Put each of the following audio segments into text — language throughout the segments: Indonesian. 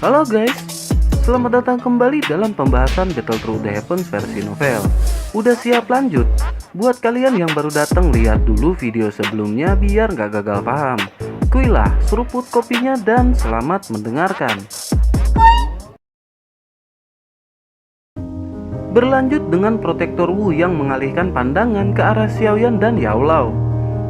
Halo guys, selamat datang kembali dalam pembahasan Battle Through the Heavens versi novel. Udah siap lanjut? Buat kalian yang baru datang, lihat dulu video sebelumnya biar nggak gagal paham. Kuilah, seruput kopinya dan selamat mendengarkan. Berlanjut dengan Protektor Wu yang mengalihkan pandangan ke arah Xiaoyan dan Yao Lao.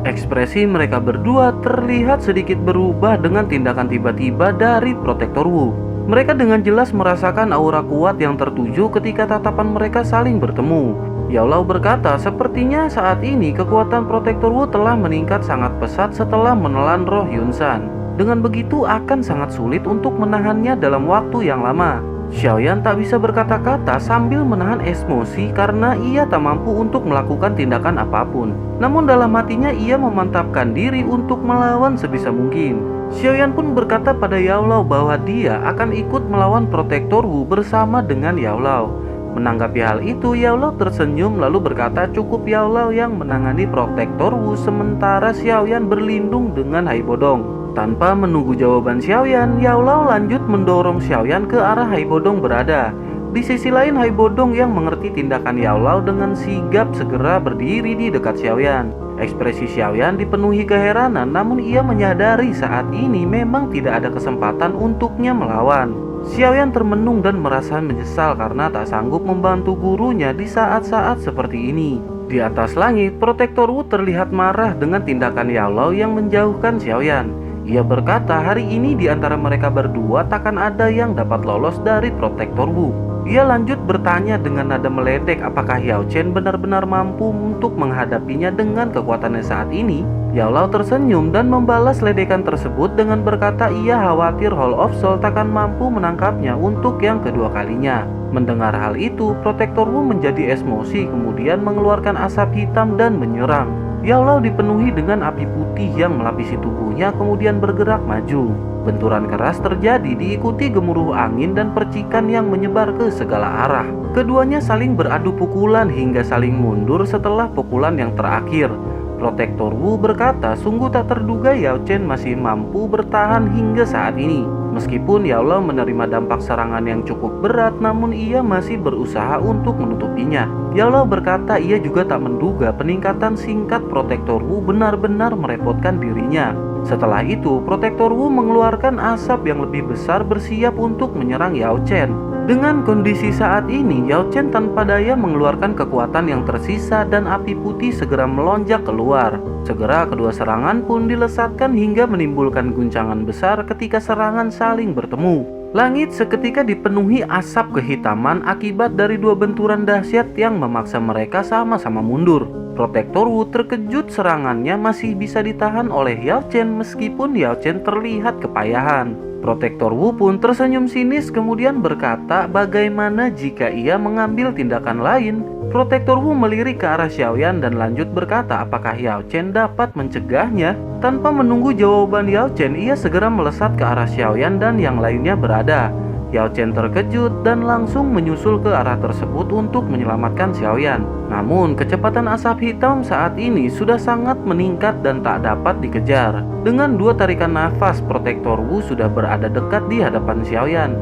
Ekspresi mereka berdua terlihat sedikit berubah dengan tindakan tiba-tiba dari Protektor Wu. Mereka dengan jelas merasakan aura kuat yang tertuju ketika tatapan mereka saling bertemu. Yao Lao berkata, sepertinya saat ini kekuatan Protektor Wu telah meningkat sangat pesat setelah menelan roh Yun San. Dengan begitu akan sangat sulit untuk menahannya dalam waktu yang lama. Xiaoyan tak bisa berkata-kata sambil menahan emosi karena ia tak mampu untuk melakukan tindakan apapun. Namun dalam hatinya ia memantapkan diri untuk melawan sebisa mungkin. Xiaoyan pun berkata pada Yao Lao bahwa dia akan ikut melawan Protektor Wu bersama dengan Yao Lao. Menanggapi hal itu, Yao Lao tersenyum lalu berkata cukup Yao Lao yang menangani Protektor Wu sementara Xiaoyan berlindung dengan Hai Bodong. Tanpa menunggu jawaban Xiaoyan, Yao Lao lanjut mendorong Xiaoyan ke arah Hai Bodong berada. Di sisi lain, Hai Bodong yang mengerti tindakan Yao Lao dengan sigap segera berdiri di dekat Xiaoyan. Ekspresi Xiaoyan dipenuhi keheranan, namun ia menyadari saat ini memang tidak ada kesempatan untuknya melawan. Xiaoyan termenung dan merasa menyesal karena tak sanggup membantu gurunya di saat-saat seperti ini. Di atas langit, Protektor Wu terlihat marah dengan tindakan Yao Lao yang menjauhkan Xiaoyan. Ia berkata hari ini di antara mereka berdua takkan ada yang dapat lolos dari Protektor Wu. Ia lanjut bertanya dengan nada meledek apakah Yao Chen benar-benar mampu untuk menghadapinya dengan kekuatannya saat ini. Yao Lao tersenyum dan membalas ledekan tersebut dengan berkata ia khawatir Hall of Soul takkan mampu menangkapnya untuk yang kedua kalinya. Mendengar hal itu, Protektor Wu menjadi emosi kemudian mengeluarkan asap hitam dan menyerang. Yao Lao dipenuhi dengan api putih yang melapisi tubuhnya kemudian bergerak maju. Benturan keras terjadi diikuti gemuruh angin dan percikan yang menyebar ke segala arah. Keduanya saling beradu pukulan hingga saling mundur setelah pukulan yang terakhir. Protektor Wu berkata sungguh tak terduga Yao Chen masih mampu bertahan hingga saat ini. Meskipun Yao Lao menerima dampak serangan yang cukup berat, namun ia masih berusaha untuk menutupinya. Yao Lao berkata ia juga tak menduga peningkatan singkat Protektor Wu benar-benar merepotkan dirinya. Setelah itu, Protektor Wu mengeluarkan asap yang lebih besar bersiap untuk menyerang Yao Chen. Dengan kondisi saat ini, Yao Chen tanpa daya mengeluarkan kekuatan yang tersisa dan api putih segera melonjak keluar. Segera kedua serangan pun dilesatkan hingga menimbulkan guncangan besar ketika serangan saling bertemu. Langit seketika dipenuhi asap kehitaman akibat dari dua benturan dahsyat yang memaksa mereka sama-sama mundur. Protektor Wu terkejut serangannya masih bisa ditahan oleh Yao Chen meskipun Yao Chen terlihat kepayahan. Protektor Wu pun tersenyum sinis kemudian berkata bagaimana jika ia mengambil tindakan lain. Protektor Wu melirik ke arah Xiaoyan dan lanjut berkata apakah Yao Chen dapat mencegahnya. Tanpa menunggu jawaban Yao Chen, ia segera melesat ke arah Xiaoyan dan yang lainnya berada. Yao Chen terkejut dan langsung menyusul ke arah tersebut untuk menyelamatkan Xiaoyan. Namun kecepatan asap hitam saat ini sudah sangat meningkat dan tak dapat dikejar. Dengan dua tarikan nafas, Protektor Wu sudah berada dekat di hadapan Xiaoyan.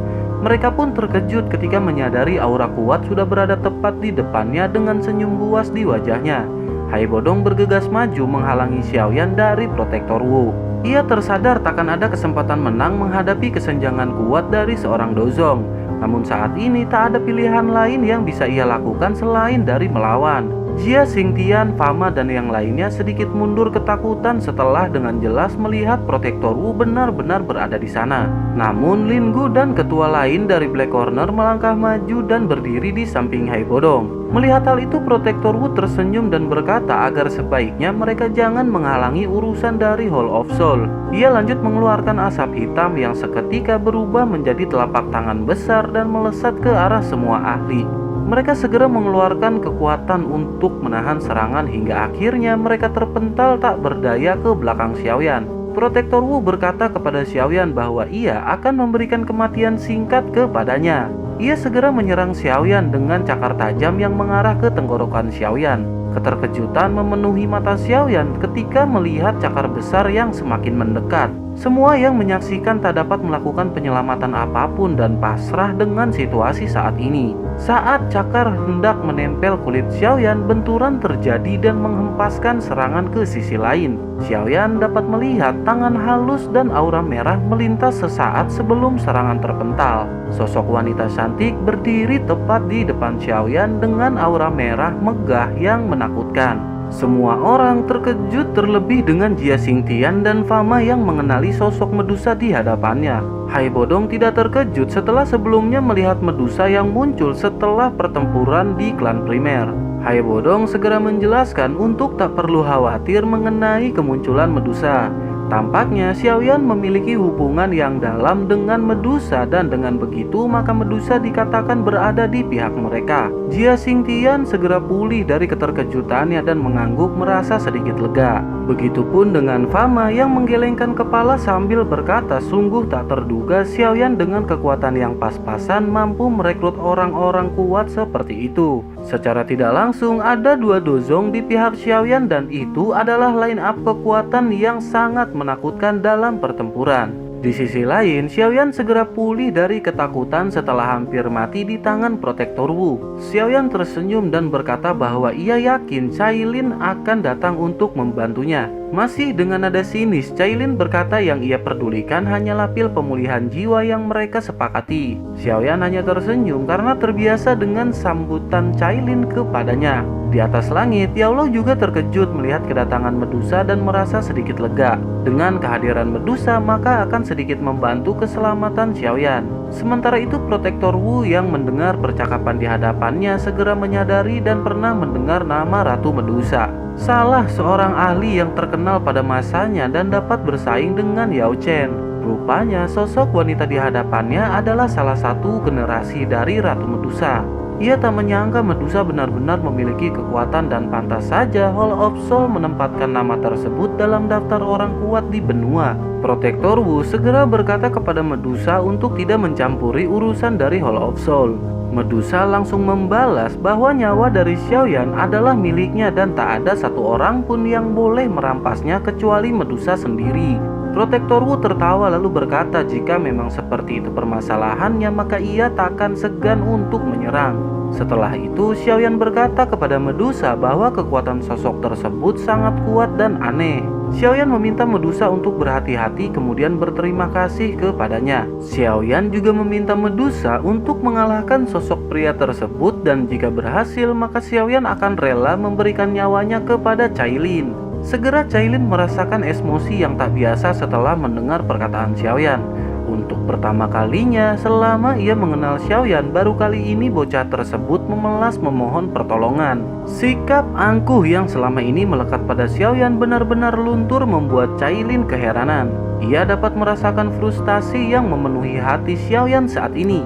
Mereka pun terkejut ketika menyadari aura kuat sudah berada tepat di depannya dengan senyum buas di wajahnya. Hai Bodong bergegas maju menghalangi Xiaoyan dari Protektor Wu. Ia tersadar takkan ada kesempatan menang menghadapi kesenjangan kuat dari seorang Dozong. Namun saat ini tak ada pilihan lain yang bisa ia lakukan selain dari melawan. Jia Xingtian, Fama dan yang lainnya sedikit mundur ketakutan setelah dengan jelas melihat Protektor Wu benar-benar berada di sana. Namun Lin Gu dan ketua lain dari Black Corner melangkah maju dan berdiri di samping Hai Bodong. Melihat hal itu, Protektor Wu tersenyum dan berkata agar sebaiknya mereka jangan menghalangi urusan dari Hall of Soul. Ia lanjut mengeluarkan asap hitam yang seketika berubah menjadi telapak tangan besar dan melesat ke arah semua ahli. Mereka segera mengeluarkan kekuatan untuk menahan serangan hingga akhirnya mereka terpental tak berdaya ke belakang Xiaoyan. Protektor Wu berkata kepada Xiaoyan bahwa ia akan memberikan kematian singkat kepadanya. Ia segera menyerang Xiaoyan dengan cakar tajam yang mengarah ke tenggorokan Xiaoyan. Keterkejutan memenuhi mata Xiaoyan ketika melihat cakar besar yang semakin mendekat. Semua yang menyaksikan tak dapat melakukan penyelamatan apapun dan pasrah dengan situasi saat ini. Saat cakar hendak menempel kulit Xiaoyan, benturan terjadi dan menghempaskan serangan ke sisi lain. Xiaoyan dapat melihat tangan halus dan aura merah melintas sesaat sebelum serangan terpental. Sosok wanita cantik berdiri tepat di depan Xiaoyan dengan aura merah megah yang menakutkan. Semua orang terkejut, terlebih dengan Jia Xingtian dan Fama yang mengenali sosok Medusa di hadapannya. Hai Bodong tidak terkejut setelah sebelumnya melihat Medusa yang muncul setelah pertempuran di klan primer. Hai Bodong segera menjelaskan untuk tak perlu khawatir mengenai kemunculan Medusa. Tampaknya Xiaoyan memiliki hubungan yang dalam dengan Medusa dan dengan begitu maka Medusa dikatakan berada di pihak mereka. Jia Xingtian segera pulih dari keterkejutannya dan mengangguk merasa sedikit lega. Begitupun dengan Fama yang menggelengkan kepala sambil berkata sungguh tak terduga Xiaoyan dengan kekuatan yang pas-pasan mampu merekrut orang-orang kuat seperti itu. Secara tidak langsung ada dua dozong di pihak Xiaoyan dan itu adalah line up kekuatan yang sangat menakutkan dalam pertempuran. Di sisi lain, Xiaoyan segera pulih dari ketakutan setelah hampir mati di tangan Protektor Wu. Xiaoyan tersenyum dan berkata bahwa ia yakin Cailin akan datang untuk membantunya. Masih dengan nada sinis, Cailin berkata yang ia pedulikan hanyalah pil pemulihan jiwa yang mereka sepakati. Xiaoyan hanya tersenyum karena terbiasa dengan sambutan Cailin kepadanya. Di atas langit, Yaulau juga terkejut melihat kedatangan Medusa dan merasa sedikit lega. Dengan kehadiran Medusa, maka akan sedikit membantu keselamatan Xiaoyan. Sementara itu, Protektor Wu yang mendengar percakapan di hadapannya segera menyadari dan pernah mendengar nama Ratu Medusa. Salah seorang ahli yang terkenal pada masanya dan dapat bersaing dengan Yao Chen. Rupanya sosok wanita di hadapannya adalah salah satu generasi dari Ratu Medusa. Ia tak menyangka Medusa benar-benar memiliki kekuatan dan pantas saja Hall of Soul menempatkan nama tersebut dalam daftar orang kuat di benua. Protektor Wu segera berkata kepada Medusa untuk tidak mencampuri urusan dari Hall of Soul. Medusa langsung membalas bahwa nyawa dari Xiaoyan adalah miliknya dan tak ada satu orang pun yang boleh merampasnya kecuali Medusa sendiri. Protektor Wu tertawa lalu berkata jika memang seperti itu permasalahannya maka ia takkan segan untuk menyerang. Setelah itu Xiaoyan berkata kepada Medusa bahwa kekuatan sosok tersebut sangat kuat dan aneh. Xiaoyan meminta Medusa untuk berhati-hati kemudian berterima kasih kepadanya. Xiaoyan juga meminta Medusa untuk mengalahkan sosok pria tersebut dan jika berhasil maka Xiaoyan akan rela memberikan nyawanya kepada Cailin. Segera Cailin merasakan emosi yang tak biasa setelah mendengar perkataan Xiaoyan. Untuk pertama kalinya selama ia mengenal Xiaoyan, baru kali ini bocah tersebut memelas memohon pertolongan. Sikap angkuh yang selama ini melekat pada Xiaoyan benar-benar luntur membuat Cailin keheranan. Ia dapat merasakan frustasi yang memenuhi hati Xiaoyan saat ini.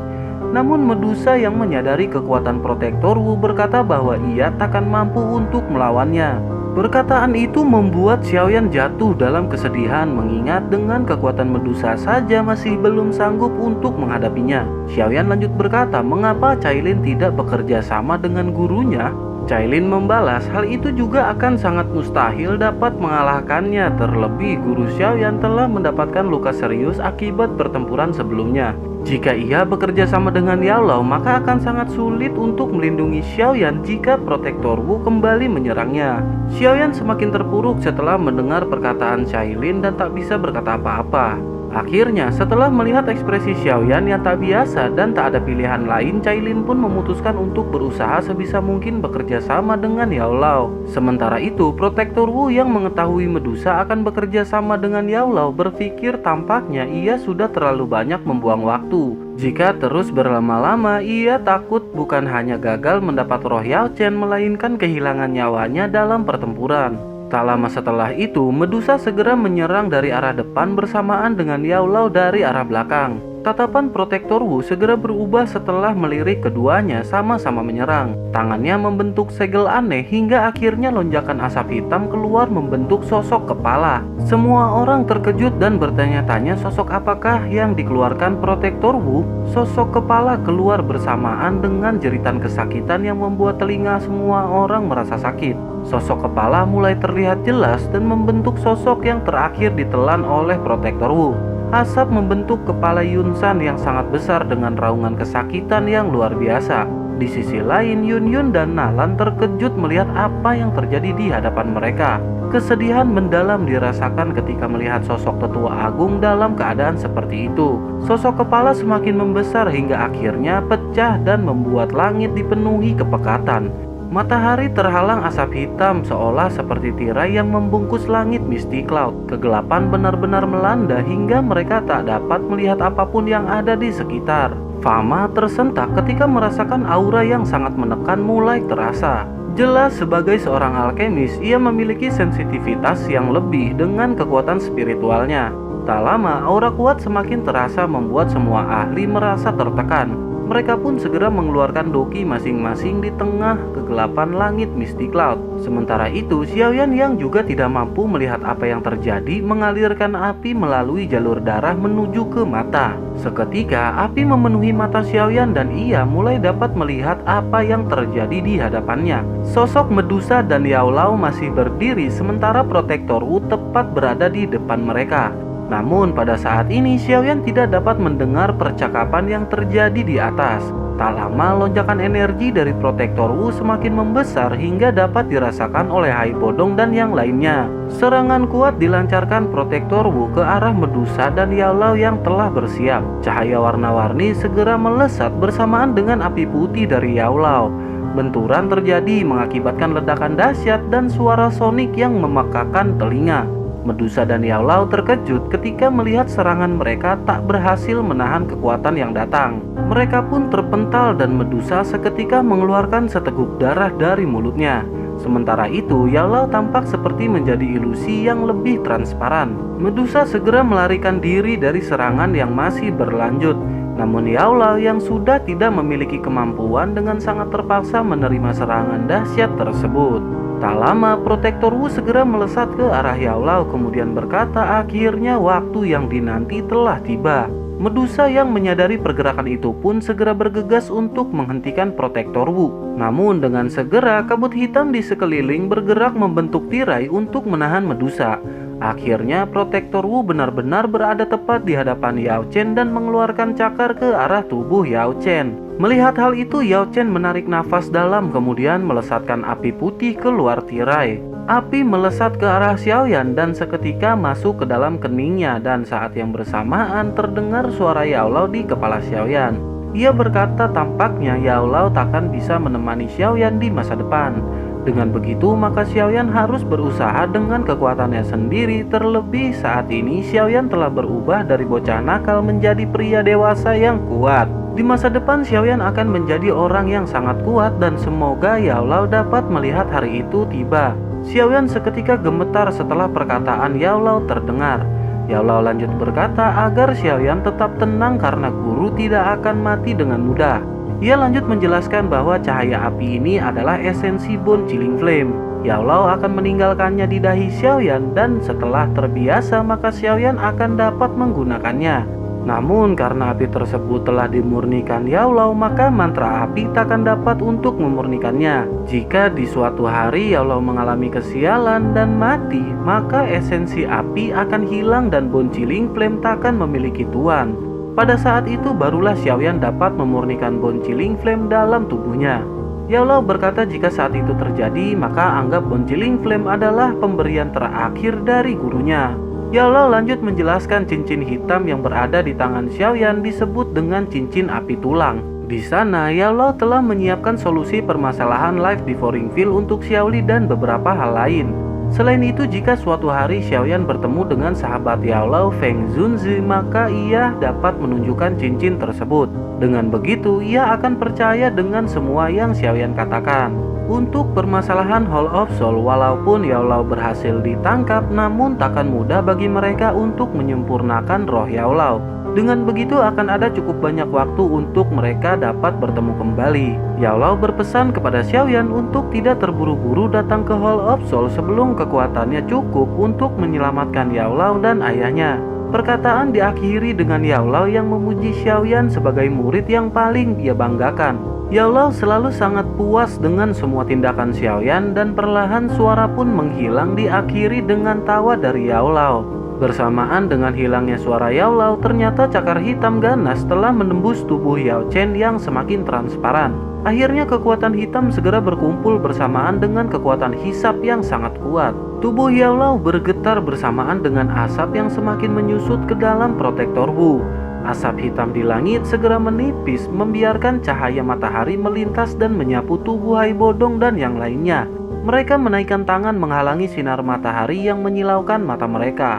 Namun Medusa yang menyadari kekuatan Protektor Wu berkata bahwa ia takkan mampu untuk melawannya. Perkataan itu membuat Xiaoyan jatuh dalam kesedihan mengingat dengan kekuatan Medusa saja masih belum sanggup untuk menghadapinya. Xiaoyan lanjut berkata mengapa Cailin tidak bekerja sama dengan gurunya. Cailin membalas hal itu juga akan sangat mustahil dapat mengalahkannya, terlebih guru Xiaoyan telah mendapatkan luka serius akibat pertempuran sebelumnya. Jika ia bekerja sama dengan Yaulau maka akan sangat sulit untuk melindungi Xiaoyan jika Protektor Wu kembali menyerangnya. Xiaoyan semakin terpuruk setelah mendengar perkataan Cailin dan tak bisa berkata apa-apa. Akhirnya setelah melihat ekspresi Xiaoyan yang tak biasa dan tak ada pilihan lain, Cailin pun memutuskan untuk berusaha sebisa mungkin bekerja sama dengan Yaulau. Sementara itu Protektor Wu yang mengetahui Medusa akan bekerja sama dengan Yaulau berpikir tampaknya ia sudah terlalu banyak membuang waktu. Jika terus berlama-lama ia takut bukan hanya gagal mendapat roh Yao Chen melainkan kehilangan nyawanya dalam pertempuran. Tak lama setelah itu, Medusa segera menyerang dari arah depan bersamaan dengan Yaulau dari arah belakang. Tatapan Protektor Wu segera berubah setelah melirik keduanya sama-sama menyerang. Tangannya membentuk segel aneh hingga akhirnya lonjakan asap hitam keluar membentuk sosok kepala. Semua orang terkejut dan bertanya-tanya sosok apakah yang dikeluarkan Protektor Wu. Sosok kepala keluar bersamaan dengan jeritan kesakitan yang membuat telinga semua orang merasa sakit. Sosok kepala mulai terlihat jelas dan membentuk sosok yang terakhir ditelan oleh Protektor Wu. Asap membentuk kepala Yun San yang sangat besar dengan raungan kesakitan yang luar biasa. Di sisi lain, Yun Yun dan Nalan terkejut melihat apa yang terjadi di hadapan mereka. Kesedihan mendalam dirasakan ketika melihat sosok tetua agung dalam keadaan seperti itu. Sosok kepala semakin membesar hingga akhirnya pecah dan membuat langit dipenuhi kepekatan. Matahari terhalang asap hitam seolah seperti tirai yang membungkus langit Misty Cloud. Kegelapan benar-benar melanda hingga mereka tak dapat melihat apapun yang ada di sekitar. Fama tersentak ketika merasakan aura yang sangat menekan mulai terasa. Jelas sebagai seorang alkemis, ia memiliki sensitivitas yang lebih dengan kekuatan spiritualnya. Tak lama, aura kuat semakin terasa membuat semua ahli merasa tertekan. Mereka pun segera mengeluarkan doki masing-masing di tengah kegelapan langit Misty Cloud. Sementara itu, Xiaoyan yang juga tidak mampu melihat apa yang terjadi mengalirkan api melalui jalur darah menuju ke mata. Seketika, api memenuhi mata Xiaoyan dan ia mulai dapat melihat apa yang terjadi di hadapannya. Sosok Medusa dan Yao Lao masih berdiri sementara Protektor Wu tepat berada di depan mereka. Namun pada saat ini Xiaoyan tidak dapat mendengar percakapan yang terjadi di atas. Tak lama lonjakan energi dari Protektor Wu semakin membesar hingga dapat dirasakan oleh Hai Podong dan yang lainnya. Serangan kuat dilancarkan Protektor Wu ke arah Medusa dan Yao Lao yang telah bersiap. Cahaya warna-warni segera melesat bersamaan dengan api putih dari Yao Lao. Benturan terjadi mengakibatkan ledakan dahsyat dan suara sonik yang memekakan telinga. Medusa dan Yao Lao terkejut ketika melihat serangan mereka tak berhasil menahan kekuatan yang datang. Mereka pun terpental dan Medusa seketika mengeluarkan seteguk darah dari mulutnya. Sementara itu, Yao Lao tampak seperti menjadi ilusi yang lebih transparan. Medusa segera melarikan diri dari serangan yang masih berlanjut. Namun Yao Lao yang sudah tidak memiliki kemampuan dengan sangat terpaksa menerima serangan dahsyat tersebut. Tak lama, Protektor Wu segera melesat ke arah Yao Lao kemudian berkata akhirnya waktu yang dinanti telah tiba. Medusa yang menyadari pergerakan itu pun segera bergegas untuk menghentikan Protektor Wu. Namun dengan segera kabut hitam di sekeliling bergerak membentuk tirai untuk menahan Medusa. Akhirnya Protektor Wu benar-benar berada tepat di hadapan Yao Chen dan mengeluarkan cakar ke arah tubuh Yao Chen. Melihat hal itu, Yao Chen menarik nafas dalam kemudian melesatkan api putih keluar tirai. Api melesat ke arah Xiaoyan dan seketika masuk ke dalam keningnya dan saat yang bersamaan terdengar suara Yao Lao di kepala Xiaoyan. Ia berkata tampaknya Yao Lao takkan bisa menemani Xiaoyan di masa depan. Dengan begitu maka Xiaoyan harus berusaha dengan kekuatannya sendiri. Terlebih saat ini Xiaoyan telah berubah dari bocah nakal menjadi pria dewasa yang kuat. Di masa depan Xiaoyan akan menjadi orang yang sangat kuat dan semoga Yao Lao dapat melihat hari itu tiba. Xiaoyan seketika gemetar setelah perkataan Yao Lao terdengar. Yao Lao lanjut berkata agar Xiaoyan tetap tenang karena guru tidak akan mati dengan mudah. Ia lanjut menjelaskan bahwa cahaya api ini adalah esensi Bone Chilling Flame. Yao Lao akan meninggalkannya di dahi Xiaoyan dan setelah terbiasa maka Xiaoyan akan dapat menggunakannya. Namun karena api tersebut telah dimurnikan Yao Lao maka mantra api takkan dapat untuk memurnikannya. Jika di suatu hari Yao Lao mengalami kesialan dan mati maka esensi api akan hilang dan Bone Chilling Flame takkan memiliki tuan. Pada saat itu barulah Xiaoyan dapat memurnikan Bone Chilling Flame dalam tubuhnya. Yao Lao berkata jika saat itu terjadi maka anggap Bone Chilling Flame adalah pemberian terakhir dari gurunya. Yao Lao lanjut menjelaskan cincin hitam yang berada di tangan Xiaoyan disebut dengan cincin api tulang. Di sana Yao Lao telah menyiapkan solusi permasalahan Life Devouring Field untuk Xiaoli dan beberapa hal lain. Selain itu jika suatu hari Xiaoyan bertemu dengan sahabat Yao Lao Feng Zunzi maka ia dapat menunjukkan cincin tersebut. Dengan begitu ia akan percaya dengan semua yang Xiaoyan katakan. Untuk permasalahan Hall of Soul, walaupun Yao Lao berhasil ditangkap, namun takkan mudah bagi mereka untuk menyempurnakan roh Yao Lao. Dengan begitu akan ada cukup banyak waktu untuk mereka dapat bertemu kembali. Yao Lao berpesan kepada Xiaoyan untuk tidak terburu-buru datang ke Hall of Soul sebelum kekuatannya cukup untuk menyelamatkan Yao Lao dan ayahnya. Perkataan diakhiri dengan Yao Lao yang memuji Xiaoyan sebagai murid yang paling dia banggakan. Yao Lao selalu sangat puas dengan semua tindakan Xiaoyan dan perlahan suara pun menghilang diakhiri dengan tawa dari Yao Lao. Bersamaan dengan hilangnya suara Yao Lao, ternyata cakar hitam ganas telah menembus tubuh Yao Chen yang semakin transparan. Akhirnya kekuatan hitam segera berkumpul bersamaan dengan kekuatan hisap yang sangat kuat. Tubuh Yao Lao bergetar bersamaan dengan asap yang semakin menyusut ke dalam protektor Wu. Asap hitam di langit segera menipis, membiarkan cahaya matahari melintas dan menyapu tubuh Hai Bodong dan yang lainnya. Mereka menaikkan tangan menghalangi sinar matahari yang menyilaukan mata mereka.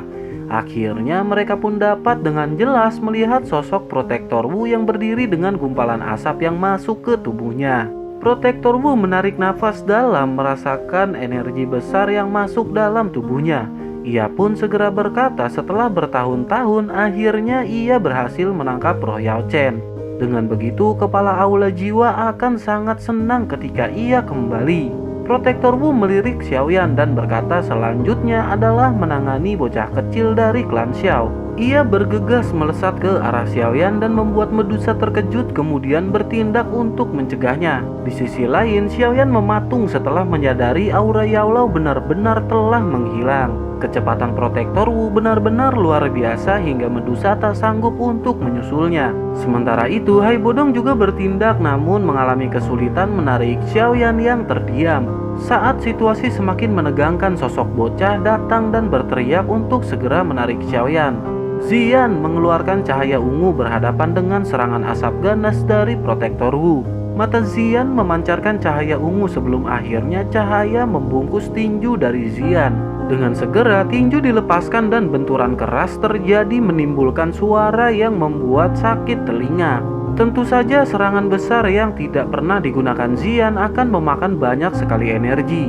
Akhirnya mereka pun dapat dengan jelas melihat sosok protektor Wu yang berdiri dengan gumpalan asap yang masuk ke tubuhnya. Protektor Wu menarik nafas dalam, merasakan energi besar yang masuk dalam tubuhnya. Ia pun segera berkata setelah bertahun-tahun akhirnya ia berhasil menangkap roh Yao Chen. Dengan begitu kepala aula jiwa akan sangat senang ketika ia kembali. Protektor Wu melirik Xiaoyan dan berkata selanjutnya adalah menangani bocah kecil dari klan Xiao. Ia bergegas melesat ke arah Xiaoyan dan membuat Medusa terkejut kemudian bertindak untuk mencegahnya. Di sisi lain, Xiaoyan mematung setelah menyadari aura Yao Lao benar-benar telah menghilang. Kecepatan protektor Wu benar-benar luar biasa hingga Medusa tak sanggup untuk menyusulnya. Sementara itu, Hai Bodong juga bertindak namun mengalami kesulitan menarik Xiaoyan yang terdiam. Saat situasi semakin menegangkan, sosok bocah datang dan berteriak untuk segera menarik Xiaoyan. Ziyan mengeluarkan cahaya ungu berhadapan dengan serangan asap ganas dari protektor Wu. Mata Ziyan memancarkan cahaya ungu sebelum akhirnya cahaya membungkus tinju dari Ziyan. Dengan segera tinju dilepaskan dan benturan keras terjadi menimbulkan suara yang membuat sakit telinga. Tentu saja serangan besar yang tidak pernah digunakan Ziyan akan memakan banyak sekali energi.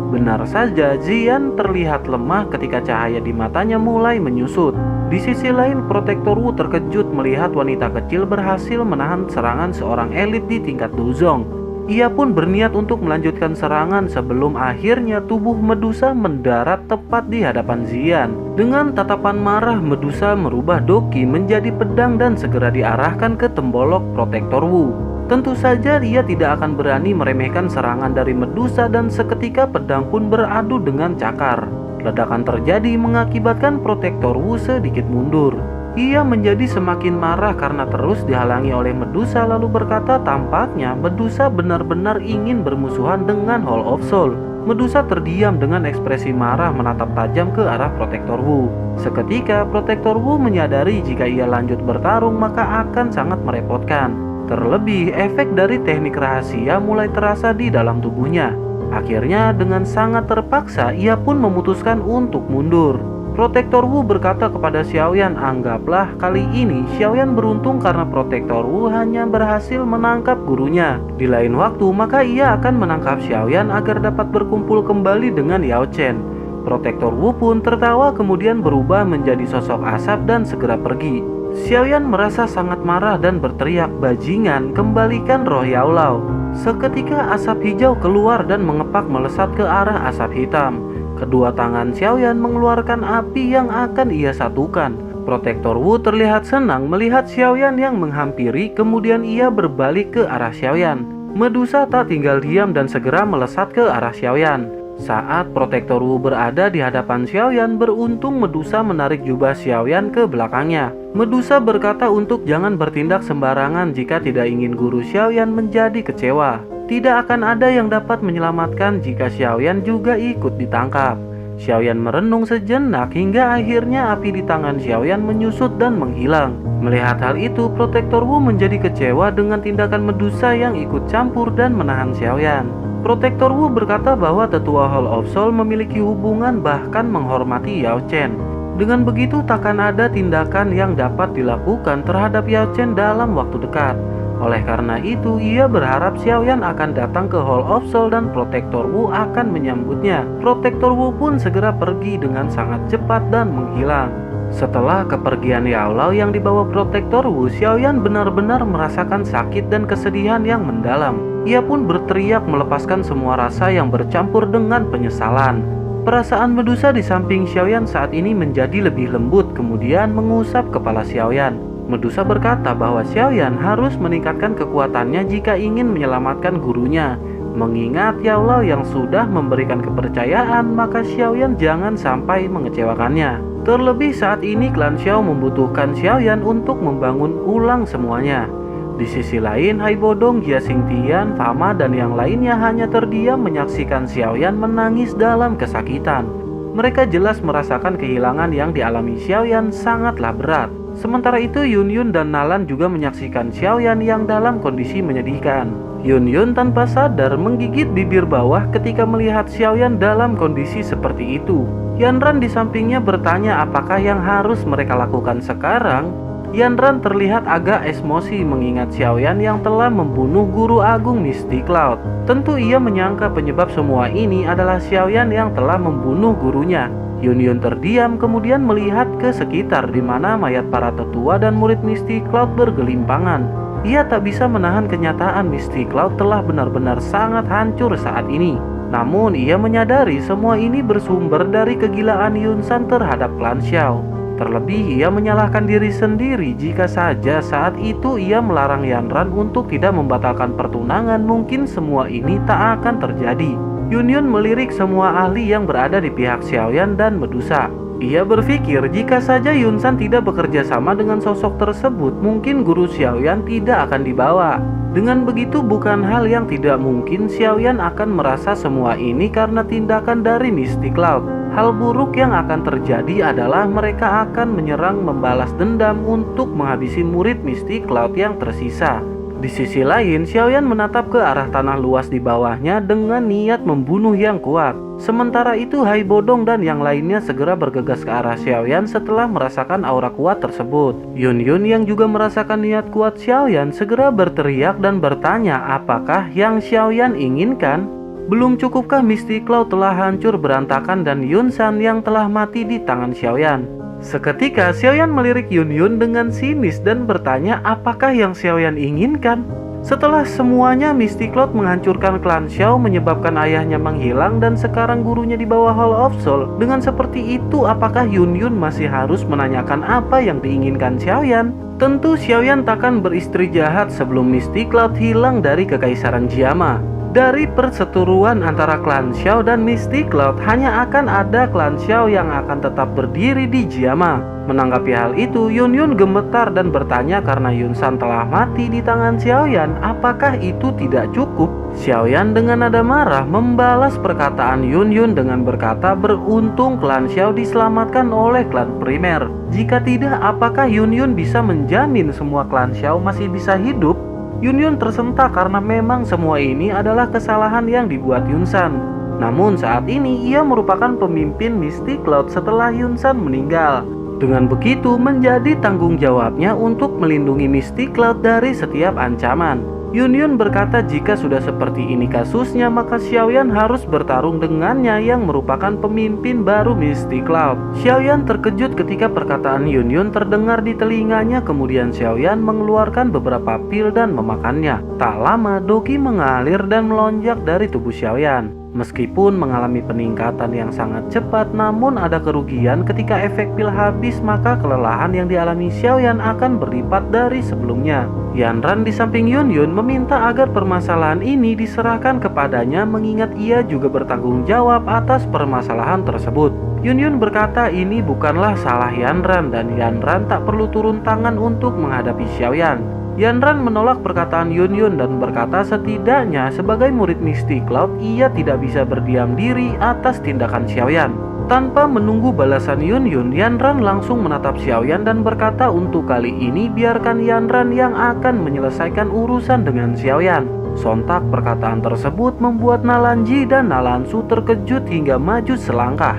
Benar saja, Ziyan terlihat lemah ketika cahaya di matanya mulai menyusut. Di sisi lain, protektor Wu terkejut melihat wanita kecil berhasil menahan serangan seorang elit di tingkat Duzong. Ia pun berniat untuk melanjutkan serangan sebelum akhirnya tubuh Medusa mendarat tepat di hadapan Ziyan. Dengan tatapan marah, Medusa merubah Doki menjadi pedang dan segera diarahkan ke tembolok protektor Wu. Tentu saja dia tidak akan berani meremehkan serangan dari Medusa dan seketika pedang pun beradu dengan cakar. Ledakan terjadi mengakibatkan protektor Wu sedikit mundur. Ia menjadi semakin marah karena terus dihalangi oleh Medusa lalu berkata tampaknya Medusa benar-benar ingin bermusuhan dengan Hall of Soul. Medusa terdiam dengan ekspresi marah menatap tajam ke arah protektor Wu. Seketika protektor Wu menyadari jika ia lanjut bertarung maka akan sangat merepotkan. Terlebih, efek dari teknik rahasia mulai terasa di dalam tubuhnya. Akhirnya, dengan sangat terpaksa, ia pun memutuskan untuk mundur. Protektor Wu berkata kepada Xiaoyan, anggaplah kali ini Xiaoyan beruntung karena Protektor Wu hanya berhasil menangkap gurunya. Di lain waktu, maka ia akan menangkap Xiaoyan agar dapat berkumpul kembali dengan Yao Chen. Protektor Wu pun tertawa kemudian berubah menjadi sosok asap dan segera pergi. Xiaoyan merasa sangat marah dan berteriak, bajingan, kembalikan roh Yao Lao. Seketika asap hijau keluar dan mengepak melesat ke arah asap hitam. Kedua tangan Xiaoyan mengeluarkan api yang akan ia satukan. Protektor Wu terlihat senang melihat Xiaoyan yang menghampiri, kemudian ia berbalik ke arah Xiaoyan. Medusa tak tinggal diam dan segera melesat ke arah Xiaoyan. Saat Protektor Wu berada di hadapan Xiaoyan, beruntung Medusa menarik jubah Xiaoyan ke belakangnya. Medusa berkata untuk jangan bertindak sembarangan jika tidak ingin guru Xiaoyan menjadi kecewa. Tidak akan ada yang dapat menyelamatkan jika Xiaoyan juga ikut ditangkap. Xiaoyan merenung sejenak hingga akhirnya api di tangan Xiaoyan menyusut dan menghilang. Melihat hal itu, Protektor Wu menjadi kecewa dengan tindakan Medusa yang ikut campur dan menahan Xiaoyan. Protektor Wu berkata bahwa tetua Hall of Soul memiliki hubungan bahkan menghormati Yao Chen. Dengan begitu takkan ada tindakan yang dapat dilakukan terhadap Yao Chen dalam waktu dekat. Oleh karena itu, ia berharap Xiaoyan akan datang ke Hall of Soul dan Protektor Wu akan menyambutnya. Protektor Wu pun segera pergi dengan sangat cepat dan menghilang. Setelah kepergian Yao Lao yang dibawa Protektor Wu, Xiaoyan benar-benar merasakan sakit dan kesedihan yang mendalam. Ia pun berteriak melepaskan semua rasa yang bercampur dengan penyesalan. Perasaan Medusa di samping Xiaoyan saat ini menjadi lebih lembut, kemudian mengusap kepala Xiaoyan. Medusa berkata bahwa Xiaoyan harus meningkatkan kekuatannya jika ingin menyelamatkan gurunya. Mengingat Yao Lao yang sudah memberikan kepercayaan, maka Xiaoyan jangan sampai mengecewakannya. Terlebih saat ini klan Xiao membutuhkan Xiaoyan untuk membangun ulang semuanya. Di sisi lain, Hai Bodong, Jia Xingtian, Fama, dan yang lainnya hanya terdiam menyaksikan Xiaoyan menangis dalam kesakitan. Mereka jelas merasakan kehilangan yang dialami Xiaoyan sangatlah berat. Sementara itu, Yun Yun dan Nalan juga menyaksikan Xiaoyan yang dalam kondisi menyedihkan. Yun Yun tanpa sadar menggigit bibir bawah ketika melihat Xiaoyan dalam kondisi seperti itu. Yanran di sampingnya bertanya apakah yang harus mereka lakukan sekarang. Yanran terlihat agak emosi mengingat Xiaoyan yang telah membunuh Guru Agung Misty Cloud. Tentu ia menyangka penyebab semua ini adalah Xiaoyan yang telah membunuh gurunya. Yun Yun terdiam kemudian melihat ke sekitar di mana mayat para tetua dan murid Misty Cloud bergelimpangan. Ia tak bisa menahan kenyataan Misty Cloud telah benar-benar sangat hancur saat ini. Namun ia menyadari semua ini bersumber dari kegilaan Yun San terhadap klan Xiao. Terlebih ia menyalahkan diri sendiri jika saja saat itu ia melarang Yanran untuk tidak membatalkan pertunangan, mungkin semua ini tak akan terjadi. Yun Yun melirik semua ahli yang berada di pihak Xiaoyan dan Medusa. Ia berpikir jika saja Yun San tidak bekerja sama dengan sosok tersebut, mungkin guru Xiaoyan tidak akan dibawa. Dengan begitu bukan hal yang tidak mungkin Xiaoyan akan merasa semua ini karena tindakan dari Misty Cloud. Hal buruk yang akan terjadi adalah mereka akan menyerang membalas dendam untuk menghabisi murid Misty Cloud yang tersisa. Di sisi lain, Xiaoyan menatap ke arah tanah luas di bawahnya dengan niat membunuh yang kuat. Sementara itu, Hai Bodong dan yang lainnya segera bergegas ke arah Xiaoyan setelah merasakan aura kuat tersebut. Yun Yun yang juga merasakan niat kuat Xiaoyan segera berteriak dan bertanya apakah yang Xiaoyan inginkan. Belum cukupkah Misty Cloud telah hancur berantakan dan Yun San yang telah mati di tangan Xiaoyan? Seketika Xiaoyan melirik Yun Yun dengan sinis dan bertanya apakah yang Xiaoyan inginkan. Setelah semuanya Misty Cloud menghancurkan klan Xiao menyebabkan ayahnya menghilang dan sekarang gurunya di bawah Hall of Soul. Dengan seperti itu apakah Yun Yun masih harus menanyakan apa yang diinginkan Xiaoyan? Tentu Xiaoyan takkan beristri jahat sebelum Misty Cloud hilang dari kekaisaran Jiama. Dari perseteruan antara klan Xiao dan Misty Cloud, hanya akan ada klan Xiao yang akan tetap berdiri di Jiama. Menanggapi hal itu, Yun Yun gemetar dan bertanya karena Yun San telah mati di tangan Xiaoyan, apakah itu tidak cukup? Xiaoyan dengan nada marah membalas perkataan Yun Yun dengan berkata beruntung klan Xiao diselamatkan oleh klan primer. Jika tidak, apakah Yun Yun bisa menjamin semua klan Xiao masih bisa hidup? Yun Yun tersentak karena memang semua ini adalah kesalahan yang dibuat Yun San. Namun saat ini ia merupakan pemimpin Misty Cloud setelah Yun San meninggal. Dengan begitu menjadi tanggung jawabnya untuk melindungi Misty Cloud dari setiap ancaman. Yun Yun berkata jika sudah seperti ini kasusnya maka Xiaoyan harus bertarung dengannya yang merupakan pemimpin baru Misty Cloud. Xiaoyan terkejut ketika perkataan Yun Yun terdengar di telinganya, kemudian Xiaoyan mengeluarkan beberapa pil dan memakannya. Tak lama Doqi mengalir dan melonjak dari tubuh Xiaoyan. Meskipun mengalami peningkatan yang sangat cepat, namun ada kerugian ketika efek pil habis, maka kelelahan yang dialami Xiaoyan akan berlipat dari sebelumnya. Yanran di samping Yun Yun meminta agar permasalahan ini diserahkan kepadanya mengingat ia juga bertanggung jawab atas permasalahan tersebut. Yun Yun berkata ini bukanlah salah Yanran dan Yanran tak perlu turun tangan untuk menghadapi Xiaoyan. Yanran menolak perkataan Yun Yun dan berkata setidaknya sebagai murid Misty Cloud ia tidak bisa berdiam diri atas tindakan Xiaoyan. Tanpa menunggu balasan Yun Yun, Yanran langsung menatap Xiaoyan dan berkata untuk kali ini biarkan Yanran yang akan menyelesaikan urusan dengan Xiaoyan. Sontak perkataan tersebut membuat Nalanji dan Nalansu terkejut hingga maju selangkah.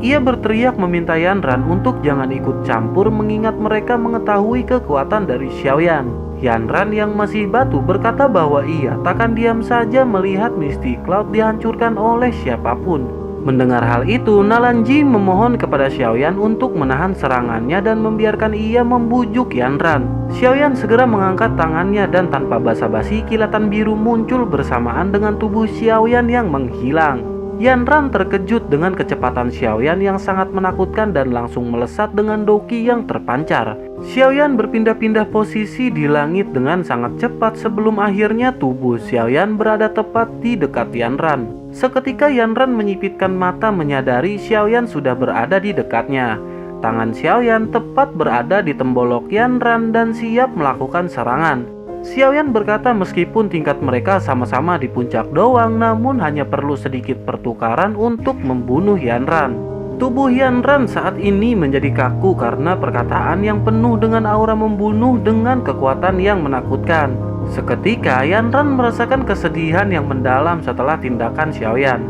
Ia berteriak meminta Yanran untuk jangan ikut campur mengingat mereka mengetahui kekuatan dari Xiaoyan. Yanran yang masih batu berkata bahwa ia takkan diam saja melihat Misty Cloud dihancurkan oleh siapapun. Mendengar hal itu, Nalanji memohon kepada Xiaoyan untuk menahan serangannya dan membiarkan ia membujuk Yanran. Xiaoyan segera mengangkat tangannya dan tanpa basa-basi kilatan biru muncul bersamaan dengan tubuh Xiaoyan yang menghilang. Yanran terkejut dengan kecepatan Xiaoyan yang sangat menakutkan dan langsung melesat dengan doki yang terpancar. Xiaoyan berpindah-pindah posisi di langit dengan sangat cepat sebelum akhirnya tubuh Xiaoyan berada tepat di dekat Yanran. Seketika Yanran menyipitkan mata menyadari Xiaoyan sudah berada di dekatnya. Tangan Xiaoyan tepat berada di tembolok Yanran dan siap melakukan serangan. Xiaoyan berkata meskipun tingkat mereka sama-sama di puncak doang, namun hanya perlu sedikit pertukaran untuk membunuh Yanran. Tubuh Yanran saat ini menjadi kaku karena perkataan yang penuh dengan aura membunuh dengan kekuatan yang menakutkan. Seketika Yanran merasakan kesedihan yang mendalam setelah tindakan Xiaoyan.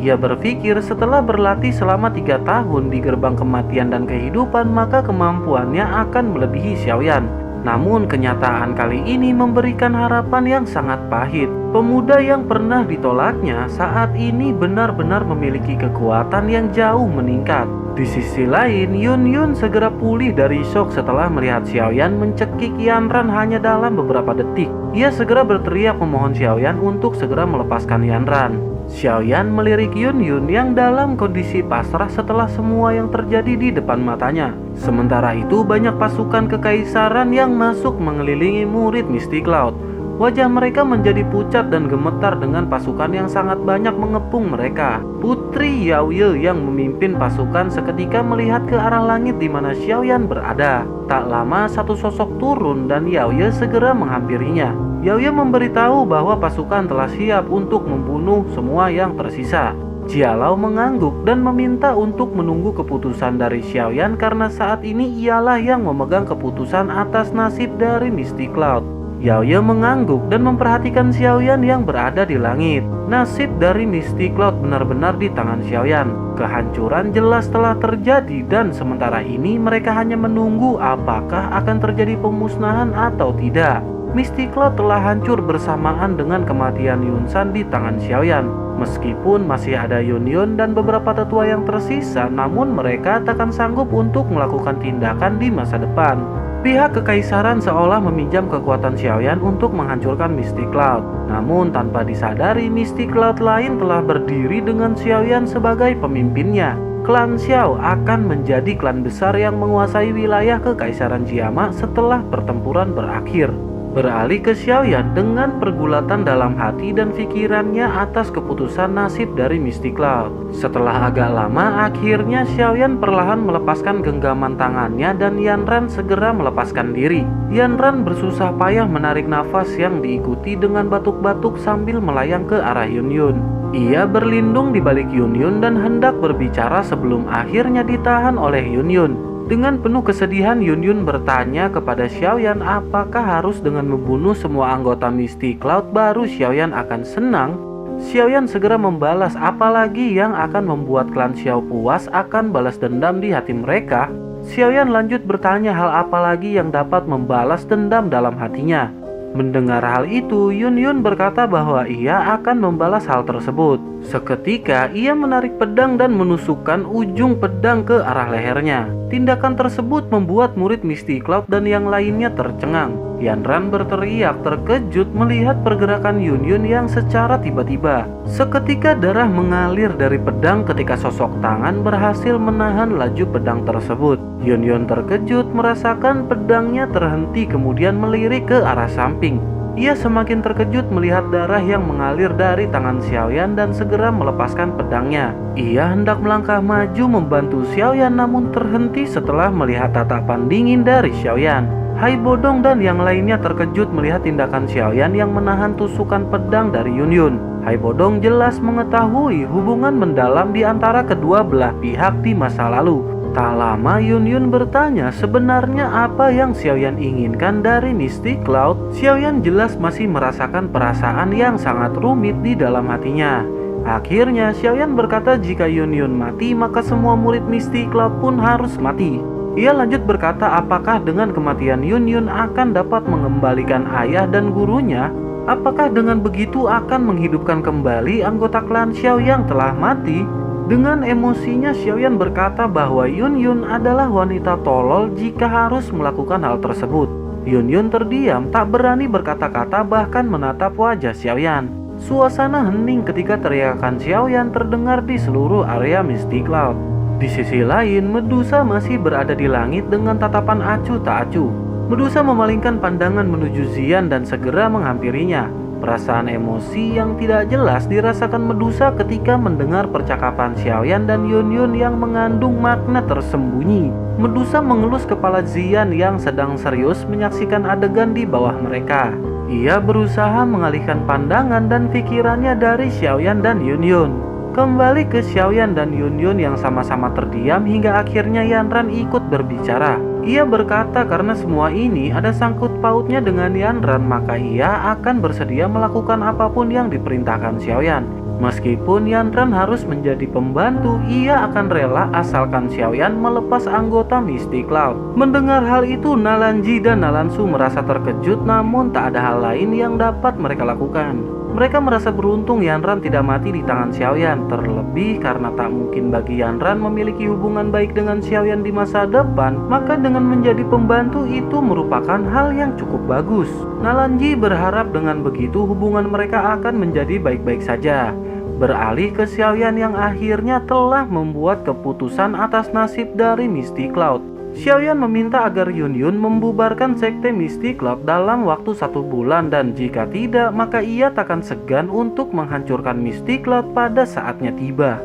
Ia berpikir setelah berlatih selama 3 tahun di gerbang kematian dan kehidupan, maka kemampuannya akan melebihi Xiaoyan. Namun kenyataan kali ini memberikan harapan yang sangat pahit. Pemuda yang pernah ditolaknya saat ini benar-benar memiliki kekuatan yang jauh meningkat. Di sisi lain, Yun Yun segera pulih dari shock setelah melihat Xiaoyan mencekik Yanran hanya dalam beberapa detik. Ia segera berteriak memohon Xiaoyan untuk segera melepaskan Yanran. Xiaoyan melirik Yun Yun yang dalam kondisi pasrah setelah semua yang terjadi di depan matanya. Sementara itu, banyak pasukan kekaisaran yang masuk mengelilingi murid Misty Cloud. Wajah mereka menjadi pucat dan gemetar dengan pasukan yang sangat banyak mengepung mereka. Putri Yaoye yang memimpin pasukan seketika melihat ke arah langit di mana Xiaoyan berada. Tak lama satu sosok turun dan Yaoye segera menghampirinya. Yaoye memberitahu bahwa pasukan telah siap untuk membunuh semua yang tersisa. Jialau mengangguk dan meminta untuk menunggu keputusan dari Xiaoyan karena saat ini ialah yang memegang keputusan atas nasib dari Misty Cloud. Yaoye mengangguk dan memperhatikan Xiaoyan yang berada di langit. Nasib dari Misty Cloud benar-benar di tangan Xiaoyan. Kehancuran jelas telah terjadi dan sementara ini mereka hanya menunggu apakah akan terjadi pemusnahan atau tidak. Misty Cloud telah hancur bersamaan dengan kematian Yunsan di tangan Xiaoyan. Meskipun masih ada Yun Yun dan beberapa tetua yang tersisa, namun mereka takkan sanggup untuk melakukan tindakan di masa depan. Pihak kekaisaran seolah meminjam kekuatan Xiaoyan untuk menghancurkan Misty Cloud. Namun tanpa disadari, Misty Cloud lain telah berdiri dengan Xiaoyan sebagai pemimpinnya. Klan Xiao akan menjadi klan besar yang menguasai wilayah kekaisaran Jiama setelah pertempuran berakhir. Beralih ke Xiaoyan dengan pergulatan dalam hati dan pikirannya atas keputusan nasib dari Misty Cloud. Setelah agak lama, akhirnya Xiaoyan perlahan melepaskan genggaman tangannya dan Yanran segera melepaskan diri. Yanran bersusah payah menarik nafas yang diikuti dengan batuk-batuk sambil melayang ke arah Yun Yun. Ia berlindung di balik Yun Yun dan hendak berbicara sebelum akhirnya ditahan oleh Yun Yun. Dengan penuh kesedihan, Yun Yun bertanya kepada Xiaoyan apakah harus dengan membunuh semua anggota Misty Cloud baru Xiaoyan akan senang. Xiaoyan segera membalas apalagi yang akan membuat klan Xiao puas akan balas dendam di hati mereka. Xiaoyan lanjut bertanya hal apalagi yang dapat membalas dendam dalam hatinya. Mendengar hal itu, Yun Yun berkata bahwa ia akan membalas hal tersebut. Seketika, ia menarik pedang dan menusukkan ujung pedang ke arah lehernya. Tindakan tersebut membuat murid Misty Cloud dan yang lainnya tercengang. Yanran berteriak terkejut melihat pergerakan Yun Yun yang secara tiba-tiba. Seketika darah mengalir dari pedang ketika sosok tangan berhasil menahan laju pedang tersebut. Yun Yun terkejut merasakan pedangnya terhenti kemudian melirik ke arah samping. Ia semakin terkejut melihat darah yang mengalir dari tangan Xiaoyan dan segera melepaskan pedangnya. Ia hendak melangkah maju membantu Xiaoyan namun terhenti setelah melihat tatapan dingin dari Xiaoyan. Hai Bodong dan yang lainnya terkejut melihat tindakan Xiaoyan yang menahan tusukan pedang dari Yun Yun. Hai Bodong jelas mengetahui hubungan mendalam di antara kedua belah pihak di masa lalu. Tak lama Yun Yun bertanya sebenarnya apa yang Xiaoyan inginkan dari Misty Cloud. Xiaoyan jelas masih merasakan perasaan yang sangat rumit di dalam hatinya. Akhirnya Xiaoyan berkata jika Yun Yun mati maka semua murid Misty Cloud pun harus mati. Ia lanjut berkata apakah dengan kematian Yun Yun akan dapat mengembalikan ayah dan gurunya? Apakah dengan begitu akan menghidupkan kembali anggota klan Xiao yang telah mati? Dengan emosinya Xiaoyan berkata bahwa Yun Yun adalah wanita tolol jika harus melakukan hal tersebut. Yun Yun terdiam, tak berani berkata-kata bahkan menatap wajah Xiaoyan. Suasana hening ketika teriakan Xiaoyan terdengar di seluruh area Misty Cloud. Di sisi lain, Medusa masih berada di langit dengan tatapan acuh tak acuh. Medusa memalingkan pandangan menuju Xian dan segera menghampirinya. Perasaan emosi yang tidak jelas dirasakan Medusa ketika mendengar percakapan Xiaoyan dan Yun Yun yang mengandung makna tersembunyi. Medusa mengelus kepala Xian yang sedang serius menyaksikan adegan di bawah mereka. Ia berusaha mengalihkan pandangan dan pikirannya dari Xiaoyan dan Yun Yun. Kembali ke Xiaoyan dan Yun Yun yang sama-sama terdiam hingga akhirnya Yanran ikut berbicara. Ia berkata karena semua ini ada sangkut pautnya dengan Yanran, maka ia akan bersedia melakukan apapun yang diperintahkan Xiaoyan. Meskipun Yanran harus menjadi pembantu, ia akan rela asalkan Xiaoyan melepas anggota Misty Cloud. Mendengar hal itu, Nalanji dan Nalansu merasa terkejut, namun tak ada hal lain yang dapat mereka lakukan. Mereka merasa beruntung Yanran tidak mati di tangan Xiaoyan, terlebih karena tak mungkin bagi Yanran memiliki hubungan baik dengan Xiaoyan di masa depan, maka dengan menjadi pembantu itu merupakan hal yang cukup bagus. Nalanji berharap dengan begitu hubungan mereka akan menjadi baik-baik saja. Beralih ke Xiaoyan yang akhirnya telah membuat keputusan atas nasib dari Misty Cloud. Xiaoyan meminta agar Yun Yun membubarkan sekte Misty Cloud dalam waktu 1 bulan, dan jika tidak maka ia takkan segan untuk menghancurkan Misty Cloud pada saatnya tiba.